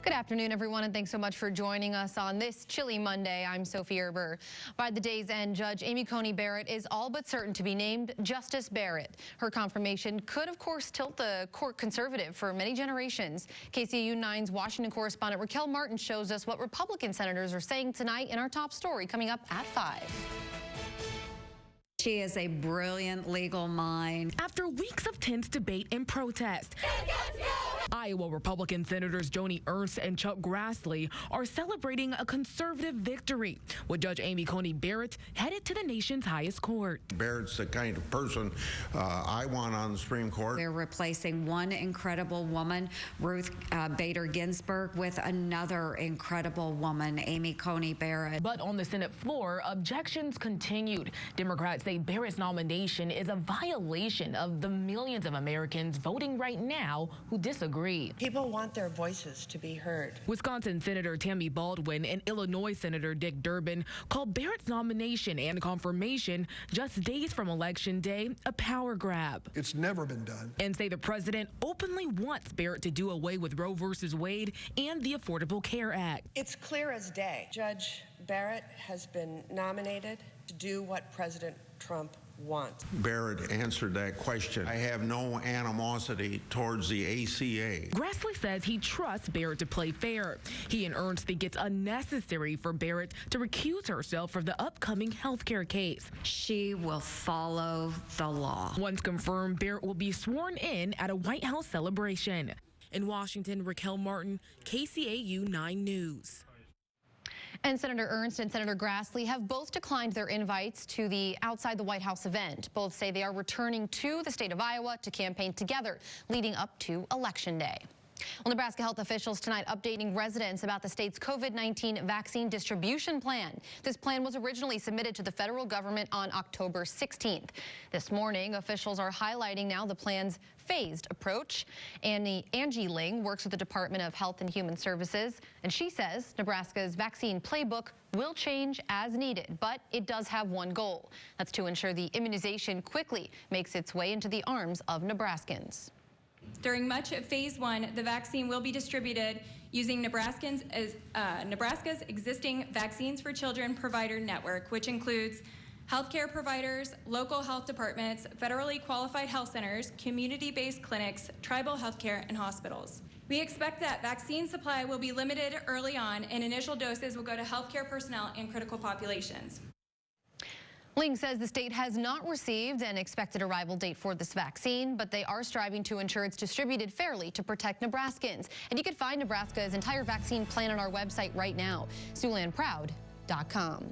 Good afternoon, everyone, and thanks so much for joining us on this chilly Monday. I'm Sophie Erber. By the day's end, Judge Amy Coney Barrett is all but certain to be named Justice Barrett. Her confirmation could, of course, tilt the court conservative for many generations. KCAU 9's Washington correspondent Raquel Martin shows us what Republican senators are saying tonight in our top story coming up at 5. She is a brilliant legal mind. After weeks of tense debate and protest, Iowa Republican Senators Joni Ernst and Chuck Grassley are celebrating a conservative victory, with Judge Amy Coney Barrett headed to the nation's highest court. Barrett's the kind of person I want on the Supreme Court. They're replacing one incredible woman, Ruth Bader Ginsburg, with another incredible woman, Amy Coney Barrett. But on the Senate floor, objections continued. Democrats say Barrett's nomination is a violation of the millions of Americans voting right now who disagree. People want their voices to be heard. Wisconsin Senator Tammy Baldwin and Illinois Senator Dick Durbin called Barrett's nomination and confirmation just days from Election Day a power grab. It's never been done. And say the president openly wants Barrett to do away with Roe versus Wade and the Affordable Care Act. It's clear as day. Judge Barrett has been nominated to do what President Trump wants. Barrett answered that question. I have no animosity towards the ACA. Grassley says he trusts Barrett to play fair. He and Ernst think it's unnecessary for Barrett to recuse herself from the upcoming health care case. She will follow the law. Once confirmed, Barrett will be sworn in at a White House celebration. In Washington, Raquel Martin, KCAU 9 News. And Senator Ernst and Senator Grassley have both declined their invites to the Outside the White House event. Both say they are returning to the state of Iowa to campaign together leading up to Election Day. Well, Nebraska health officials tonight updating residents about the state's COVID-19 vaccine distribution plan. This plan was originally submitted to the federal government on October 16th. This morning, officials are highlighting now the plan's phased approach. Angie Ling works with the Department of Health and Human Services, and she says Nebraska's vaccine playbook will change as needed, but it does have one goal. That's to ensure the immunization quickly makes its way into the arms of Nebraskans. During much of Phase 1, the vaccine will be distributed using Nebraska's existing Vaccines for Children provider network, which includes healthcare providers, local health departments, federally qualified health centers, community-based clinics, tribal healthcare, and hospitals. We expect that vaccine supply will be limited early on, and initial doses will go to healthcare personnel and critical populations. Ling says the state has not received an expected arrival date for this vaccine, but they are striving to ensure it's distributed fairly to protect Nebraskans. And you can find Nebraska's entire vaccine plan on our website right now, ZoolandProud.com.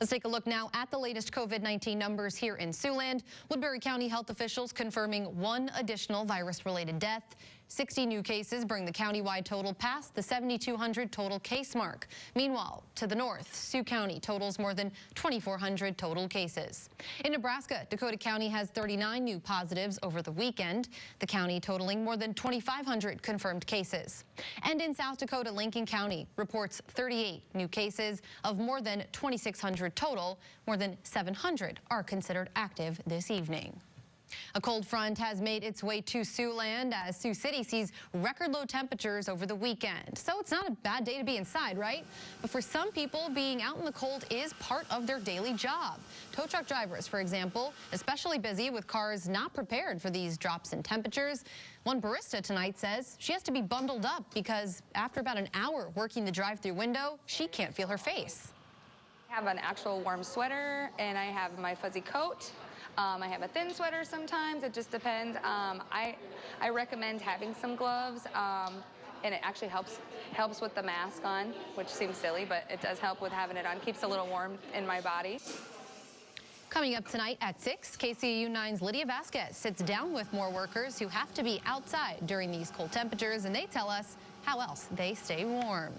Let's take a look now at the latest COVID-19 numbers here in Zooland. Woodbury County health officials confirming one additional virus-related death. 60 new cases bring the countywide total past the 7,200 total case mark. Meanwhile, to the north, Sioux County totals more than 2,400 total cases. In Nebraska, Dakota County has 39 new positives over the weekend, the county totaling more than 2,500 confirmed cases. And in South Dakota, Lincoln County reports 38 new cases of more than 2,600 total. More than 700 are considered active this evening. A cold front has made its way to Zooland as Sioux City sees record low temperatures over the weekend. So it's not a bad day to be inside, right? But for some people, being out in the cold is part of their daily job. Tow truck drivers, for example, especially busy with cars not prepared for these drops in temperatures. One barista tonight says she has to be bundled up because after about an hour working the drive-through window, she can't feel her face. I have an actual warm sweater and I have my fuzzy coat. I have a thin sweater sometimes. It just depends. I recommend having some gloves, and it actually helps with the mask on, which seems silly, but it does help with having it on. Keeps a little warm in my body. Coming up tonight at 6, KCAU 9's Lydia Vasquez sits down with more workers who have to be outside during these cold temperatures, and they tell us how else they stay warm.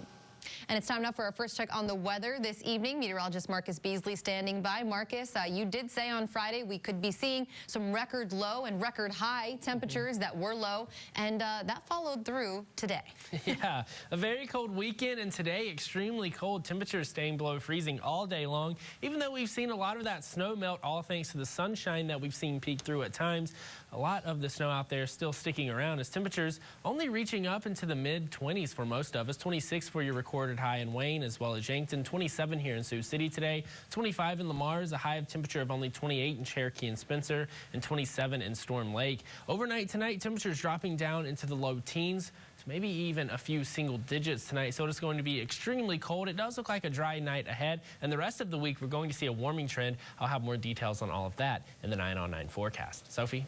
And it's time now for our first check on the weather this evening. Meteorologist Marcus Beasley standing by. Marcus, you did say on Friday we could be seeing some record low and record high temperatures that were low, and that followed through today. Yeah, a very cold weekend, and today extremely cold. Temperatures staying below freezing all day long, even though we've seen a lot of that snow melt, all thanks to the sunshine that we've seen peek through at times. A lot of the snow out there still sticking around as temperatures only reaching up into the mid-20s for most of us. 26 for your recorded high in Wayne as well as Yankton, 27 here in Sioux City today, 25 in Lamar's, a high of temperature of only 28 in Cherokee and Spencer, and 27 in Storm Lake. Overnight tonight, temperatures dropping down into the low teens, maybe even a few single digits tonight, so it's going to be extremely cold. It does look like a dry night ahead, and the rest of the week we're going to see a warming trend. I'll have more details on all of that in the 9 on 9 forecast. Sophie?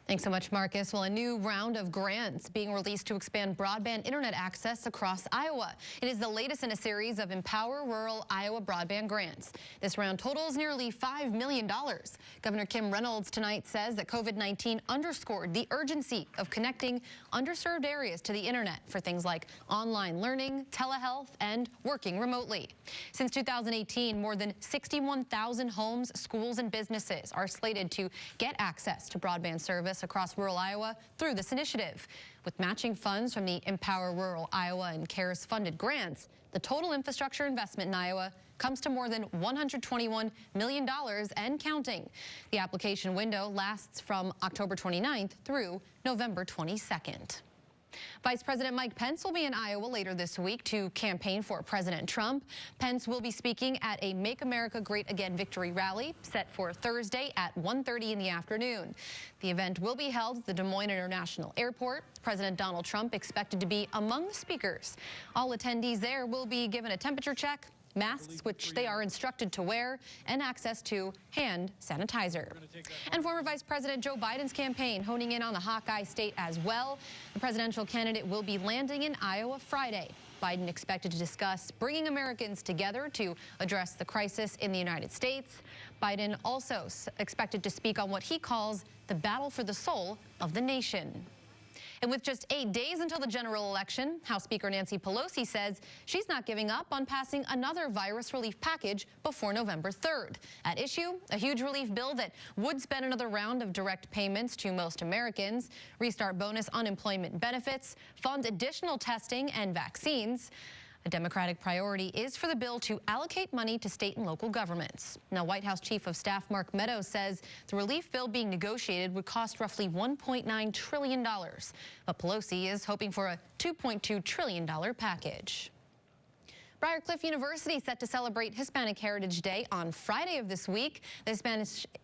Thanks so much, Marcus. Well, a new round of grants being released to expand broadband internet access across Iowa. It is the latest in a series of Empower Rural Iowa broadband grants. This round totals nearly $5 million. Governor Kim Reynolds tonight says that COVID-19 underscored the urgency of connecting underserved areas to the internet for things like online learning, telehealth, and working remotely. Since 2018, more than 61,000 homes, schools, and businesses are slated to get access to broadband service across rural Iowa through this initiative. With matching funds from the Empower Rural Iowa and CARES funded grants, the total infrastructure investment in Iowa comes to more than $121 million and counting. The application window lasts from October 29th through November 22nd. Vice President Mike Pence will be in Iowa later this week to campaign for President Trump. Pence will be speaking at a Make America Great Again victory rally set for Thursday at 1:30 in the afternoon. The event will be held at the Des Moines International Airport. President Donald Trump expected to be among the speakers. All attendees there will be given a temperature check, masks, which they are instructed to wear, and access to hand sanitizer. And former Vice President Joe Biden's campaign honing in on the Hawkeye state as well. The presidential candidate will be landing in Iowa Friday. Biden expected to discuss bringing Americans together to address the crisis in the United States. Biden also expected to speak on what he calls the battle for the soul of the nation. And with just 8 days until the general election, House Speaker Nancy Pelosi says she's not giving up on passing another virus relief package before November 3rd. At issue, a huge relief bill that would spend another round of direct payments to most Americans, restart bonus unemployment benefits, fund additional testing and vaccines. A Democratic priority is for the bill to allocate money to state and local governments. Now, White House Chief of Staff Mark Meadows says the relief bill being negotiated would cost roughly $1.9 trillion. But Pelosi is hoping for a $2.2 trillion package. Briarcliff University set to celebrate Hispanic Heritage Day on Friday of this week. The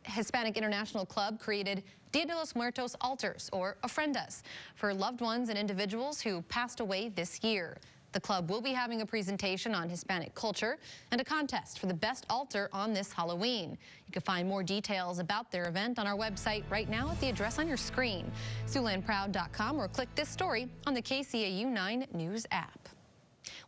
Hispanic International Club created Dia de los Muertos altars, or ofrendas, for loved ones and individuals who passed away this year. The club will be having a presentation on Hispanic culture and a contest for the best altar on this Halloween. You can find more details about their event on our website right now at the address on your screen, ZoolandProud.com, or click this story on the KCAU 9 News app.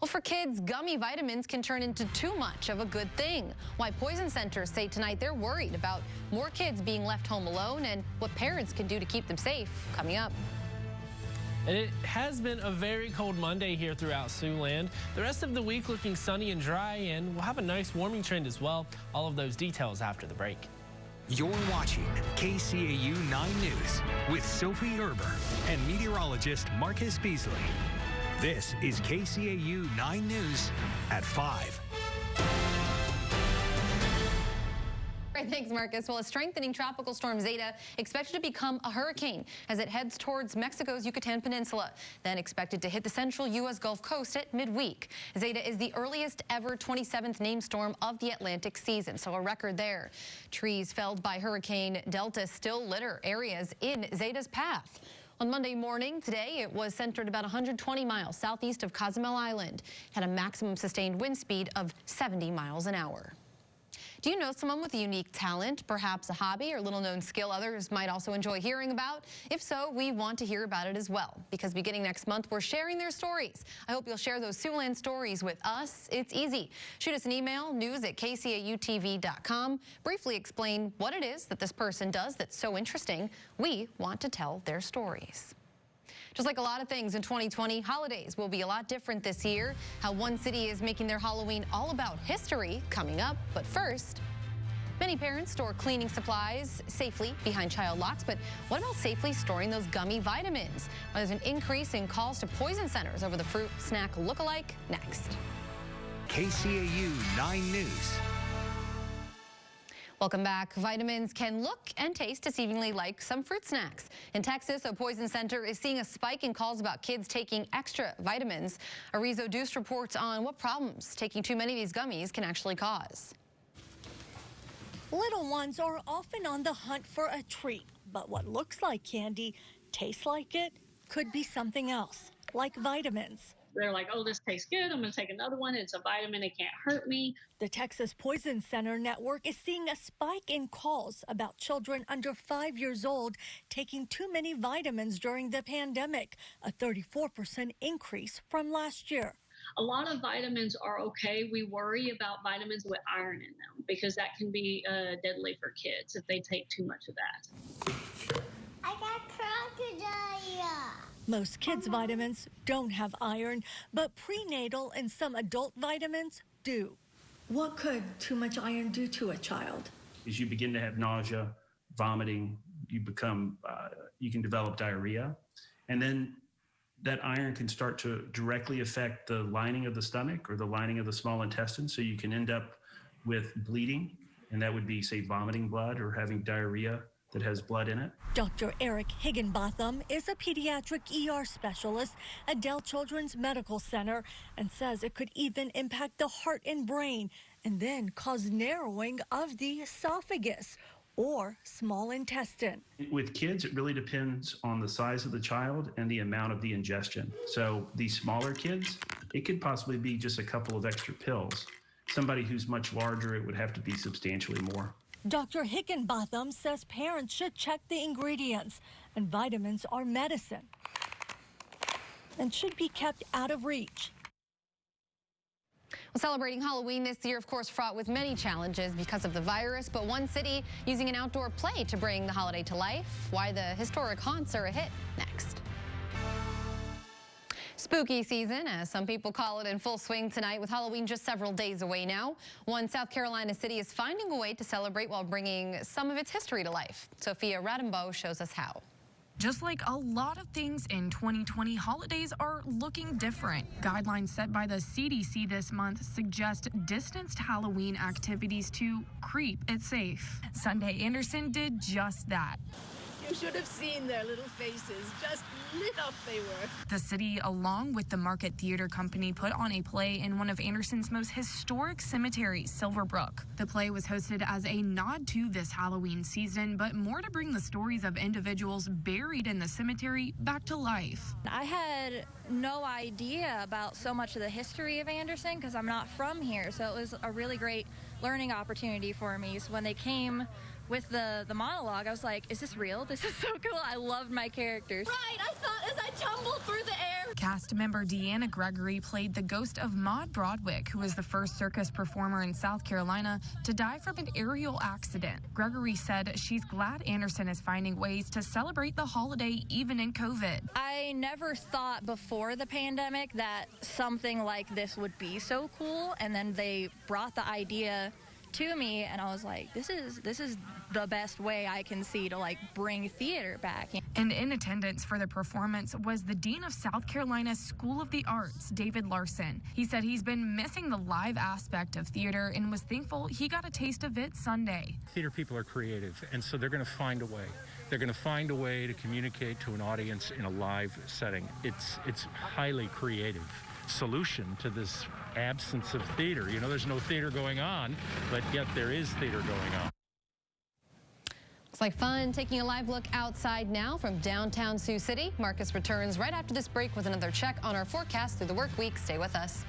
Well, for kids, gummy vitamins can turn into too much of a good thing. Why poison centers say tonight they're worried about more kids being left home alone and what parents can do to keep them safe. Coming up. And it has been a very cold Monday here throughout Zooland. The rest of the week looking sunny and dry, and we'll have a nice warming trend as well. All of those details after the break. You're watching KCAU 9 News with Sophie Erber and meteorologist Marcus Beasley. This is KCAU 9 News at 5. Thanks, Marcus. Well, a strengthening tropical storm Zeta expected to become a hurricane as it heads towards Mexico's Yucatan Peninsula, then expected to hit the central U.S. Gulf Coast at midweek. Zeta is the earliest ever 27th named storm of the Atlantic season, so a record there. Trees felled by Hurricane Delta still litter areas in Zeta's path. On Monday morning today, it was centered about 120 miles southeast of Cozumel Island, had a maximum sustained wind speed of 70 miles an hour. Do you know someone with a unique talent, perhaps a hobby or little-known skill others might also enjoy hearing about? If so, we want to hear about it as well, because beginning next month, we're sharing their stories. I hope you'll share those Zooland stories with us. It's easy. Shoot us an email, news@kcautv.com. Briefly explain what it is that this person does that's so interesting. We want to tell their stories. Just like a lot of things in 2020, holidays will be a lot different this year. How one city is making their Halloween all about history coming up. But first, many parents store cleaning supplies safely behind child locks, but what about safely storing those gummy vitamins? Well, there's an increase in calls to poison centers over the fruit snack lookalike next. KCAU 9 News. Welcome back. Vitamins can look and taste deceivingly like some fruit snacks. In Texas, a poison center is seeing a spike in calls about kids taking extra vitamins. Arizo Deuce reports on what problems taking too many of these gummies can actually cause. Little ones are often on the hunt for a treat, but what looks like candy, tastes like it, could be something else, like vitamins. They're like, oh, this tastes good. I'm going to take another one. It's a vitamin. It can't hurt me. The Texas Poison Center Network is seeing a spike in calls about children under 5 years old taking too many vitamins during the pandemic, a 34% increase from last year. A lot of vitamins are okay. We worry about vitamins with iron in them because that can be deadly for kids if they take too much of that. I got crocodile. Most kids' vitamins don't have iron, but prenatal and some adult vitamins do. What could too much iron do to a child? As you begin to have nausea, vomiting, you can develop diarrhea, and then that iron can start to directly affect the lining of the stomach or the lining of the small intestine, so you can end up with bleeding, and that would be, say, vomiting blood or having diarrhea that has blood in it. Dr. Eric Higginbotham is a pediatric ER specialist at Dell Children's Medical Center and says it could even impact the heart and brain and then cause narrowing of the esophagus or small intestine. With kids, it really depends on the size of the child and the amount of the ingestion. So these smaller kids, it could possibly be just a couple of extra pills. Somebody who's much larger, it would have to be substantially more. Dr. Higginbotham says parents should check the ingredients, and vitamins are medicine and should be kept out of reach. Well, celebrating Halloween this year, of course, fraught with many challenges because of the virus, but one city using an outdoor play to bring the holiday to life. Why the historic haunts are a hit next. Spooky season, as some people call it, in full swing tonight with Halloween just several days away now. One South Carolina city is finding a way to celebrate while bringing some of its history to life. Sophia Radembo shows us how. Just like a lot of things in 2020, holidays are looking different. Guidelines set by the CDC this month suggest distanced Halloween activities to keep it safe. Sunday Anderson did just that. You should have seen their little faces. Just lit up they were. The city, along with the Market Theater Company, put on a play in one of Anderson's most historic cemeteries, Silverbrook. The play was hosted as a nod to this Halloween season, but more to bring the stories of individuals buried in the cemetery back to life. I had no idea about so much of the history of Anderson because I'm not from here, so it was a really great learning opportunity for me. So when they came with the monologue, I was like, is this real? This is so cool. I loved my characters. Right, I thought as I tumbled through the air. Cast member Deanna Gregory played the ghost of Maude Broadwick, who was the first circus performer in South Carolina to die from an aerial accident. Gregory said she's glad Anderson is finding ways to celebrate the holiday even in COVID. I never thought before the pandemic that something like this would be so cool, and then they brought the idea to me, and I was like, this is the best way I can see to like bring theater back. And in attendance for the performance was the Dean of South Carolina's School of the Arts, David Larson. He said he's been missing the live aspect of theater and was thankful he got a taste of it Sunday. Theater people are creative, and so they're going to find a way. They're going to find a way to communicate to an audience in a live setting. It's highly creative solution to this absence of theater. You know, there's no theater going on, but yet there is theater going on. Looks like fun. Taking a live look outside now from downtown Sioux City. Marcus returns right after this break with another check on our forecast through the work week. Stay with us.